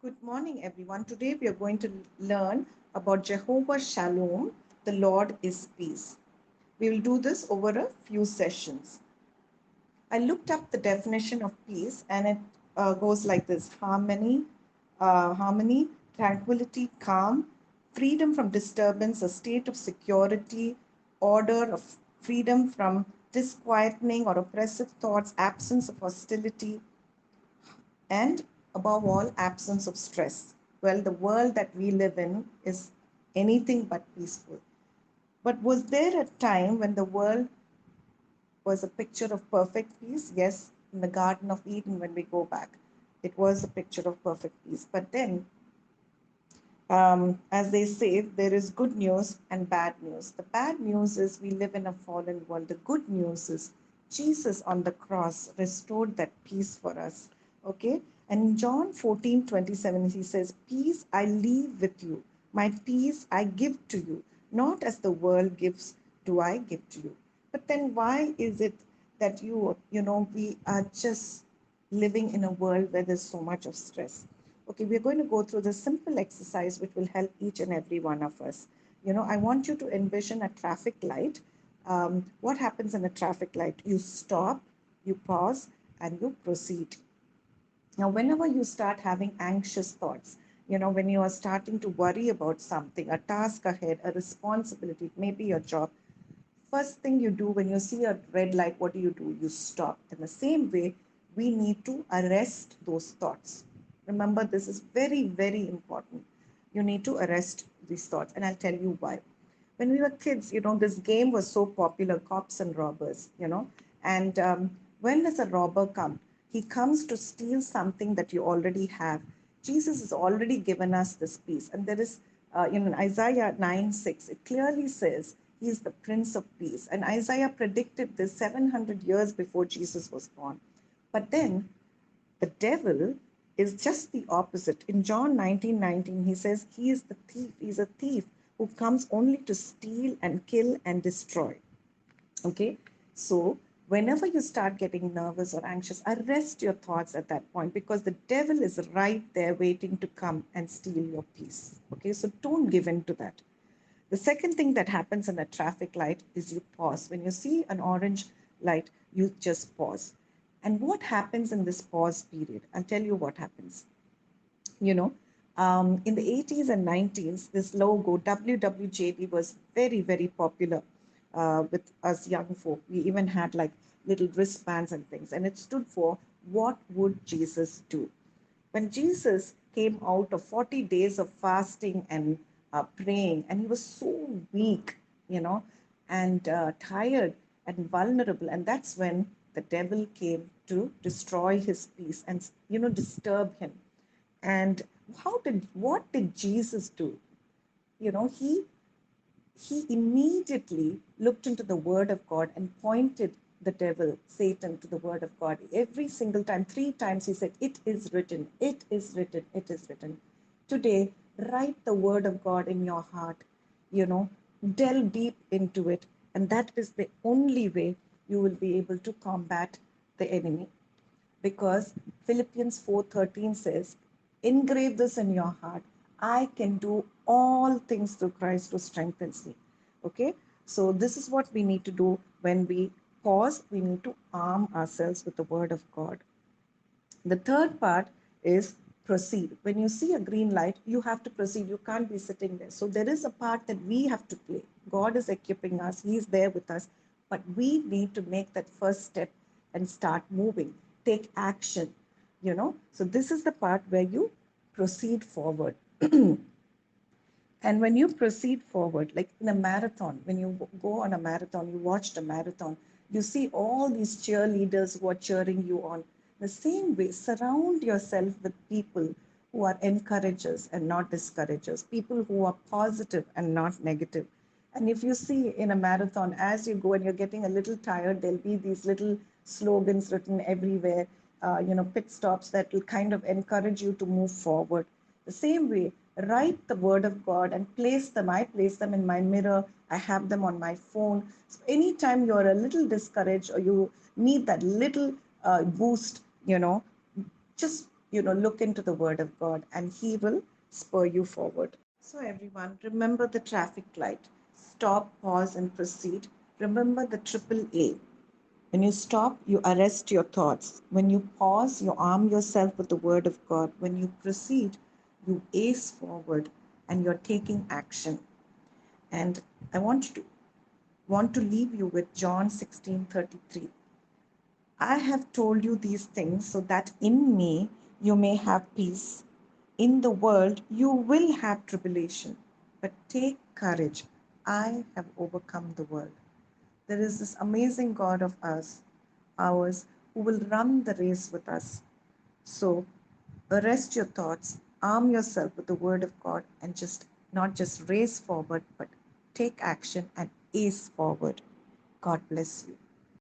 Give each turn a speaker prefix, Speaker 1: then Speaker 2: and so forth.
Speaker 1: Good morning, everyone. Today we are going to learn about Jehovah Shalom, the Lord is peace. We will do this over a few sessions. I looked up the definition of peace and it goes like this: harmony, tranquility, calm, freedom from disturbance, a state of security, order, of freedom from disquieting or oppressive thoughts, absence of hostility, and above all, absence of stress. Well, the world that we live in is anything but peaceful. But was there a time when the world was a picture of perfect peace? Yes, in the Garden of Eden, when we go back, it was a picture of perfect peace. But then, as they say, there is good news and bad news. The bad news is we live in a fallen world. The good news is Jesus on the cross restored that peace for us. Okay? And in John 14:27, he says, "Peace I leave with you, my peace I give to you. Not as the world gives, do I give to you." But then why is it that we are just living in a world where there's so much of stress? Okay, we're going to go through this simple exercise which will help each and every one of us. I want you to envision a traffic light. What happens in a traffic light? You stop, you pause, and you proceed. Now, whenever you start having anxious thoughts, when you are starting to worry about something, a task ahead, a responsibility, maybe your job, first thing you do when you see a red light, what do? You stop. In the same way, we need to arrest those thoughts. Remember, this is very, very important. You need to arrest these thoughts, and I'll tell you why. When we were kids, this game was so popular, cops and robbers, and when does a robber come? He comes to steal something that you already have. Jesus has already given us this peace, and there is in Isaiah 9:6, it clearly says he is the Prince of Peace. And Isaiah predicted this 700 years before Jesus was born. But then the devil is just the opposite. In John 19:19, he says he is the thief. He's a thief who comes only to steal and kill and destroy. Okay, so whenever you start getting nervous or anxious, arrest your thoughts at that point, because the devil is right there waiting to come and steal your peace. Okay, so don't give in to that. The second thing that happens in a traffic light is you pause. When you see an orange light, you just pause. And what happens in this pause period? I'll tell you what happens. You know, in the 80s and 90s, this logo, WWJD, was very, very popular with us young folk. We even had like little wristbands and things, and it stood for "What would Jesus do?" When Jesus came out of 40 days of fasting and praying, and he was so weak, and tired and vulnerable, and that's when the devil came to destroy his peace and disturb him. And what did Jesus do? He immediately looked into the word of God and pointed the devil, Satan, to the word of God. Every single time, 3 times, he said, "It is written, it is written, it is written." Today, write the word of God in your heart, you know, delve deep into it. And that is the only way you will be able to combat the enemy, because Philippians 4:13 says, "Engrave this in your heart. I can do all things through Christ who strengthens me." Okay, so this is what we need to do when we pause. We need to arm ourselves with the word of God. The third part is proceed. When you see a green light, you have to proceed. You can't be sitting there. So there is a part that we have to play. God is equipping us, He is there with us, but we need to make that first step and start moving, take action. So this is the part where you proceed forward. And when you proceed forward, like in a marathon, when you go on a marathon, you watched a marathon, you see all these cheerleaders who are cheering you on. The same way, surround yourself with people who are encouragers and not discouragers, people who are positive and not negative. And if you see in a marathon, as you go and you're getting a little tired, there'll be these little slogans written everywhere, pit stops that will kind of encourage you to move forward. The same way, write the word of God and place them. I place them in my mirror. I have them on my phone. So anytime you're a little discouraged or you need that little boost, just, look into the Word of God, and He will spur you forward. So, everyone, remember the traffic light. Stop, pause, and proceed. Remember the triple A. When you stop, you arrest your thoughts. When you pause, you arm yourself with the Word of God. When you proceed, you ace forward and you're taking action. And I want to leave you with John 16:33. I have told you these things so that in me you may have peace. In the world you will have tribulation, but take courage. I have overcome the world. There is this amazing God of ours, who will run the race with us. So arrest your thoughts, arm yourself with the Word of God, and just not just race forward, but take action and ace forward. God bless you.